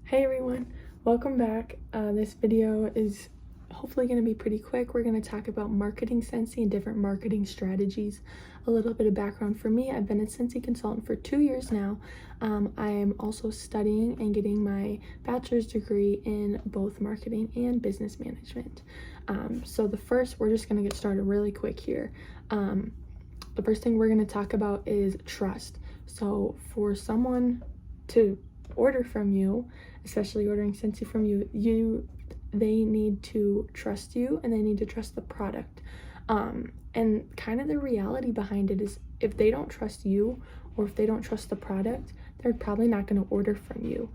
Hey everyone, welcome back. This video is hopefully going to be pretty quick. We're going to talk about marketing Scentsy and different marketing strategies. A little bit of background for me: I've been a Scentsy consultant for 2 years now. I am also studying and getting my bachelor's degree in both marketing and business management. We're just going to get started really quick here. The first thing we're going to talk about is trust. So for someone to order from you, especially ordering Scentsy from you, they need to trust you and they need to trust the product. And kind of the reality behind it is, if they don't trust you or if they don't trust the product, they're probably not going to order from you.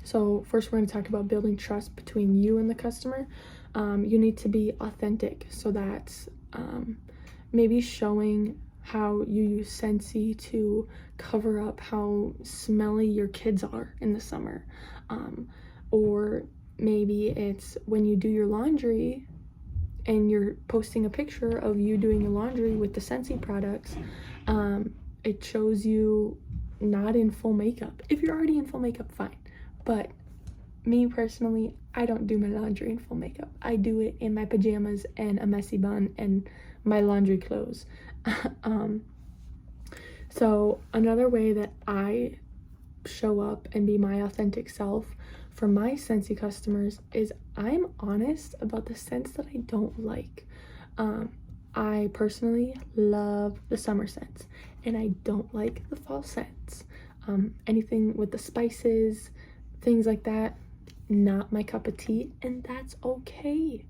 So first we're going to talk about building trust between you and the customer. You need to be authentic, so that's maybe showing how you use Scentsy to cover up how smelly your kids are in the summer. Or maybe it's when you do your laundry and you're posting a picture of you doing your laundry with the Scentsy products. It shows you not in full makeup. If you're already in full makeup, fine. But me personally, I don't do my laundry in full makeup. I do it in my pajamas and a messy bun and my laundry clothes. So another way that I show up and be my authentic self for my Scentsy customers is I'm honest about the scents that I don't like. I personally love the summer scents and I don't like the fall scents. Anything with the spices, things like that, not my cup of tea, and that's okay.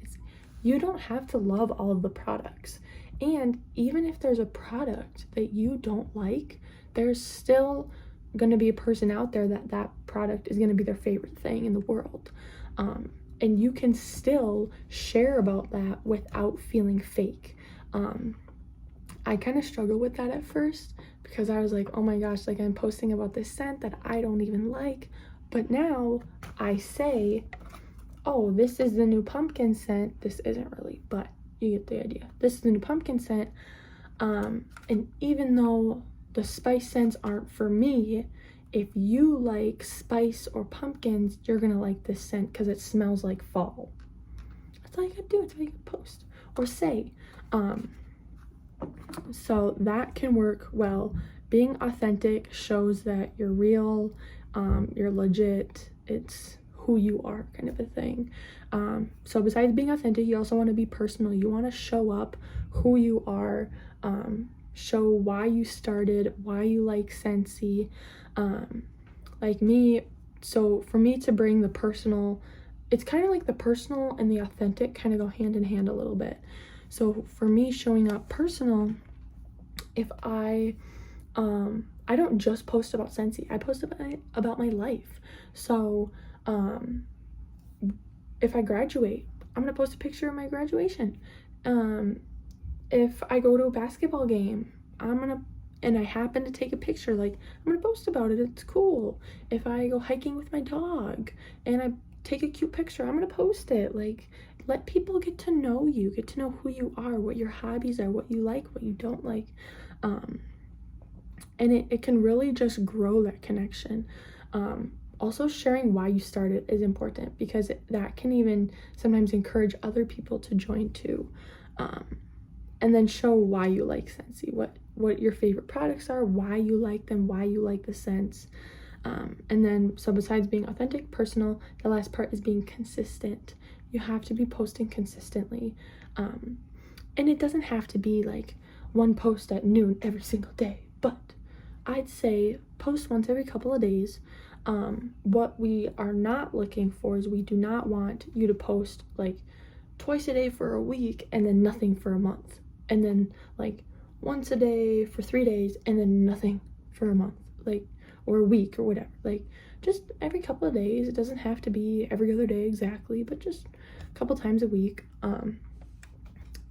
You don't have to love all of the products. And even if there's a product that you don't like, there's still going to be a person out there that product is going to be their favorite thing in the world. And you can still share about that without feeling fake. I kind of struggled with that at first because I was like, oh my gosh, like I'm posting about this scent that I don't even like. But now I say, oh, this is the new pumpkin scent. This isn't really, but you get the idea. This is the new pumpkin scent. And even though the spice scents aren't for me, if you like spice or pumpkins, you're gonna like this scent because it smells like fall. That's all you gotta do. That's all you can post or say. So that can work well. Being authentic shows that you're real, you're legit, it's who you are, kind of a thing. So besides being authentic, you also want to be personal. You want to show up who you are, show why you started, why you like Scentsy. Like me, so for me to bring the personal, it's kind of like the personal and the authentic kind of go hand in hand a little bit. So for me, showing up personal, if I don't just post about Scentsy, I post about my life. So if I graduate, I'm gonna post a picture of my graduation. If I go to a basketball game, and I happen to take a picture, like, I'm gonna post about it. It's cool. If I go hiking with my dog and I take a cute picture, I'm gonna post it. Like, let people get to know you, get to know who you are, what your hobbies are, what you like, what you don't like. And it can really just grow that connection. Also, sharing why you started is important because that can even sometimes encourage other people to join too. And then show why you like Scentsy, what your favorite products are, why you like them, why you like the scents. And then, so besides being authentic, personal, the last part is being consistent. You have to be posting consistently. And it doesn't have to be like one post at noon every single day, but I'd say post once every couple of days. What we are not looking for is, we do not want you to post like twice a day for a week and then nothing for a month, and then like once a day for 3 days and then nothing for a month, like, or a week or whatever. Like, just every couple of days. It doesn't have to be every other day exactly, but just a couple times a week.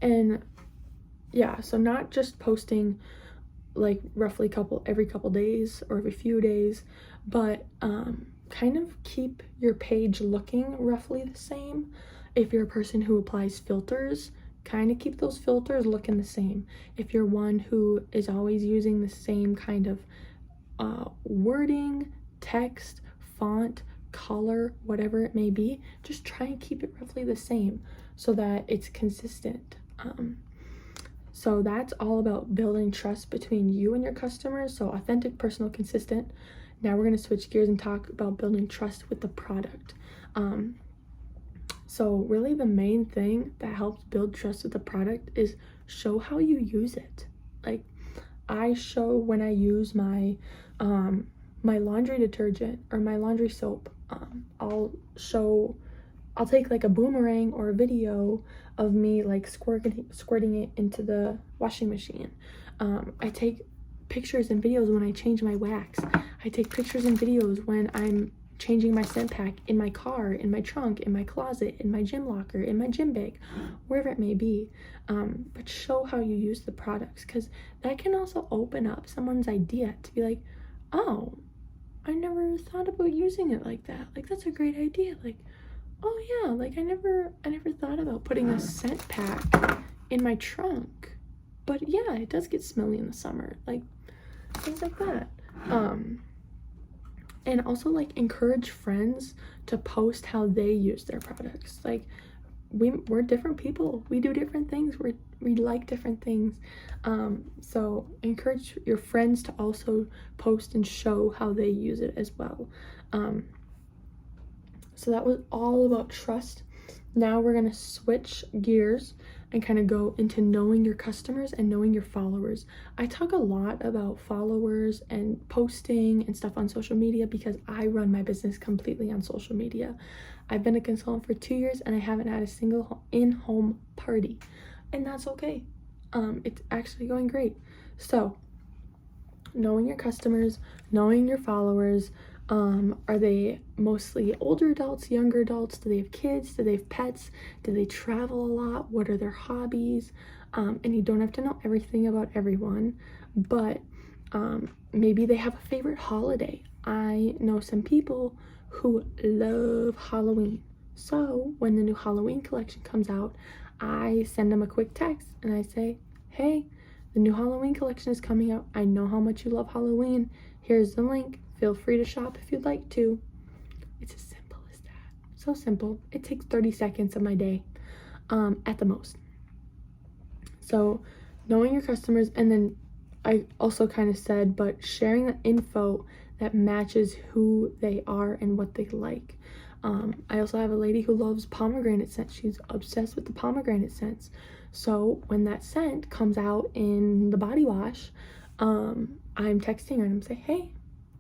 And yeah, so not just posting like roughly every couple days or every few days, but kind of keep your page looking roughly the same. If you're a person who applies filters, kind of keep those filters looking the same. If you're one who is always using the same kind of wording, text, font, color, whatever it may be, just try and keep it roughly the same so that it's consistent. So that's all about building trust between you and your customers. So authentic, personal, consistent. Now we're going to switch gears and talk about building trust with the product. So really the main thing that helps build trust with the product is show how you use it. Like, I show when I use my my laundry detergent or my laundry soap. I'll take like a boomerang or a video of me like squirting it into the washing machine. I take pictures and videos when I change my wax. I take pictures and videos when I'm changing my scent pack in my car, in my trunk, in my closet, in my gym locker, in my gym bag, wherever it may be. But show how you use the products, because that can also open up someone's idea to be like, oh, I never thought about using it like that. Like, that's a great idea. Like, oh yeah, like I never thought about putting a scent pack in my trunk. But yeah, it does get smelly in the summer. Like, things like that. And also, like, encourage friends to post how they use their products. Like, we're different people. We do different things. We like different things. So encourage your friends to also post and show how they use it as well. So that was all about trust. Now we're gonna switch gears and kind of go into knowing your customers and knowing your followers. I talk a lot about followers and posting and stuff on social media because I run my business completely on social media. I've been a consultant for 2 years and I haven't had a single in-home party, and that's okay. It's actually going great. So knowing your customers, knowing your followers. Are they mostly older adults, younger adults? Do they have kids? Do they have pets? Do they travel a lot? What are their hobbies? And you don't have to know everything about everyone, but maybe they have a favorite holiday. I know some people who love Halloween. So when the new Halloween collection comes out, I send them a quick text and I say, hey, the new Halloween collection is coming out. I know how much you love Halloween. Here's the link. Feel free to shop if you'd like to. It's as simple as that. So simple. It takes 30 seconds of my day, at the most. So knowing your customers, and then I also kind of said, but sharing the info that matches who they are and what they like. I also have a lady who loves pomegranate scent. She's obsessed with the pomegranate scents. So when that scent comes out in the body wash, I'm texting her and I'm saying, hey,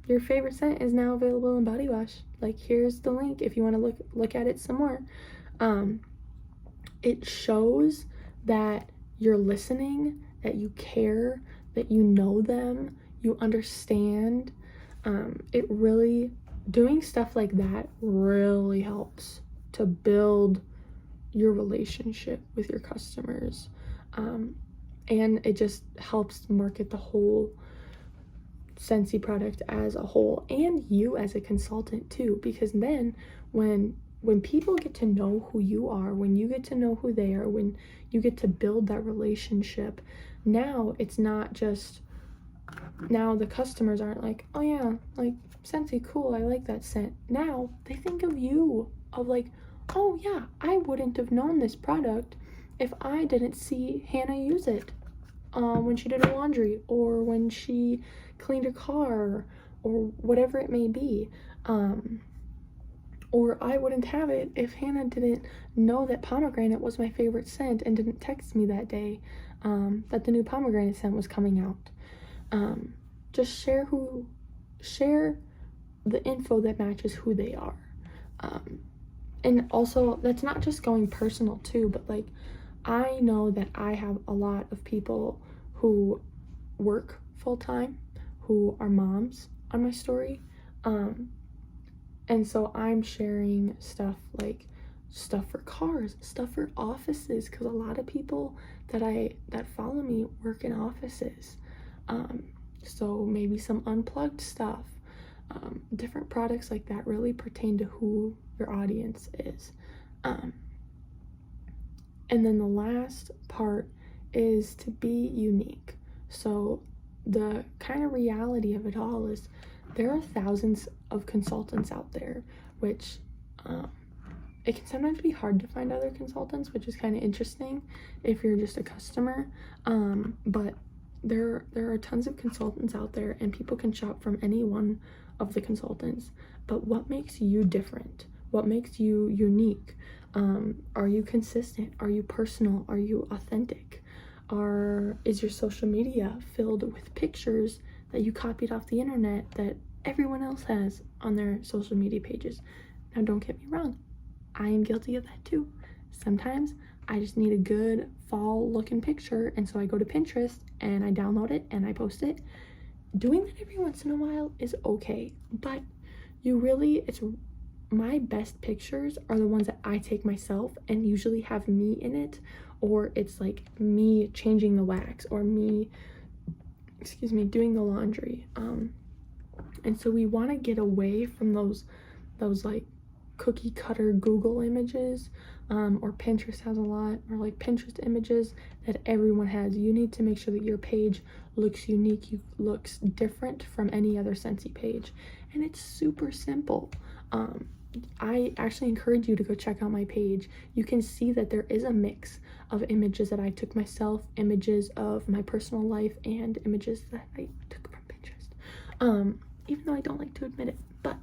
your favorite scent is now available in body wash. Like, here's the link if you want to look at it some more. It shows that you're listening, that you care, that you know them, you understand. It really, doing stuff like that really helps to build your relationship with your customers. And it just helps market the whole Scentsy product as a whole, and you as a consultant too, because then when people get to know who you are, when you get to know who they are, when you get to build that relationship, now it's not just, now the customers aren't like, oh yeah, like Scentsy, cool, I like that scent. Now they think of you, of like, oh yeah, I wouldn't have known this product if I didn't see Hannah use it when she did her laundry, or when she cleaned her car, or whatever it may be. Or I wouldn't have it if Hannah didn't know that pomegranate was my favorite scent and didn't text me that day that the new pomegranate scent was coming out. Just share the info that matches who they are. And also, that's not just going personal too, but like, I know that I have a lot of people who work full-time, who are moms on my story. And so I'm sharing stuff like stuff for cars, stuff for offices, because a lot of people that follow me work in offices. So maybe some unplugged stuff, different products like that really pertain to who your audience is. And then the last part is to be unique. So the kind of reality of it all is there are thousands of consultants out there, which it can sometimes be hard to find other consultants, which is kind of interesting if you're just a customer. But there are tons of consultants out there, and people can shop from any one of the consultants. But what makes you different? What makes you unique? Are you consistent? Are you personal? Are you authentic? Is your social media filled with pictures that you copied off the internet that everyone else has on their social media pages? Now, don't get me wrong, I am guilty of that too. Sometimes I just need a good fall looking picture, and so I go to Pinterest and I download it and I post it. Doing that every once in a while is okay, but it's my best pictures are the ones that I take myself and usually have me in it, or it's like me changing the wax or me doing the laundry. And so we want to get away from those like cookie cutter Google images, or Pinterest has a lot, or like Pinterest images that everyone has. You need to make sure that your page looks unique, looks different from any other Scentsy page, and it's super simple. I actually encourage you to go check out my page. You can see that there is a mix of images that I took myself, images of my personal life, and images that I took from Pinterest. Even though I don't like to admit it, but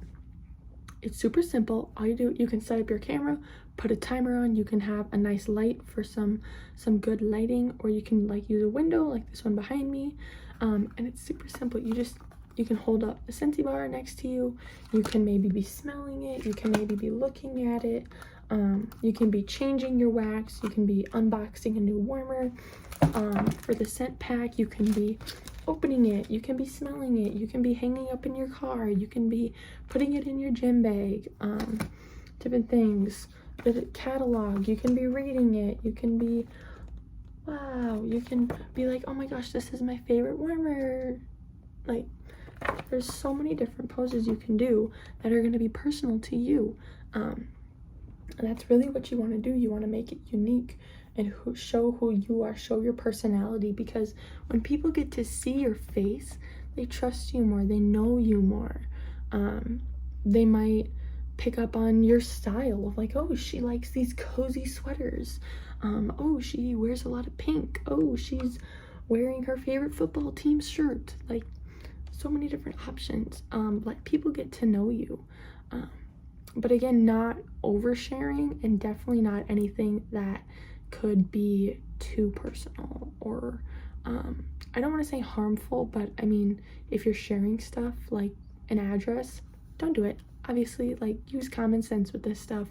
it's super simple. All you do, you can set up your camera, put a timer on, you can have a nice light for some good lighting, or you can like use a window like this one behind me. And it's super simple. You can hold up the Scentsy bar next to you. You can maybe be smelling it. You can maybe be looking at it. You can be changing your wax. You can be unboxing a new warmer. For the scent pack, you can be opening it. You can be smelling it. You can be hanging up in your car. You can be putting it in your gym bag. Different things. The catalog, you can be reading it. You can be, wow, you can be like, oh my gosh, this is my favorite warmer. Like, there's so many different poses you can do that are going to be personal to you. And that's really what you want to do. You want to make it unique and show who you are, show your personality, because when people get to see your face, they trust you more, they know you more. They might pick up on your style of like, oh, she likes these cozy sweaters. Oh, she wears a lot of pink. Oh, she's wearing her favorite football team shirt. Like, so many different options. Let people get to know you. But again, not oversharing, and definitely not anything that could be too personal, or I don't want to say harmful, but I mean, if you're sharing stuff like an address, don't do it. Obviously, like, use common sense with this stuff,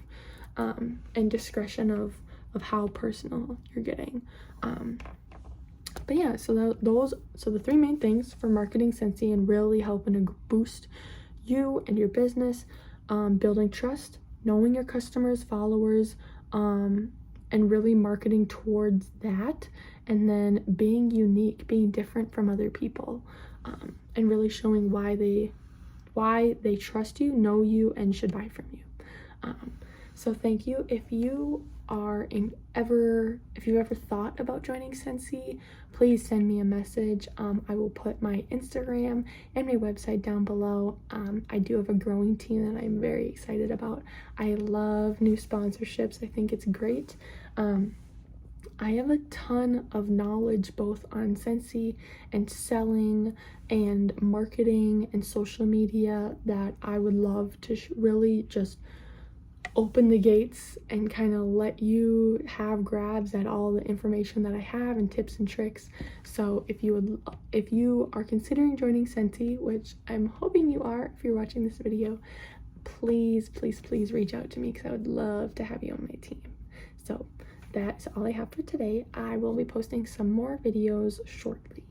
and discretion of how personal you're getting. But yeah, so the three main things for marketing Scentsy and really helping to boost you and your business: building trust, knowing your customers, followers, and really marketing towards that, and then being unique, being different from other people, and really showing why they trust you, know you, and should buy from you. So thank you. If you ever thought about joining Scentsy, please send me a message. I will put my Instagram and my website down below. I do have a growing team that I'm very excited about. I love new sponsorships. I think it's great. I have a ton of knowledge both on Scentsy and selling and marketing and social media that I would love to really just open the gates and kind of let you have grabs at all the information that I have and tips and tricks. So if you are considering joining Scentsy, which I'm hoping you are if you're watching this video, please reach out to me, because I would love to have you on my team. So that's all I have for today. I will be posting some more videos shortly.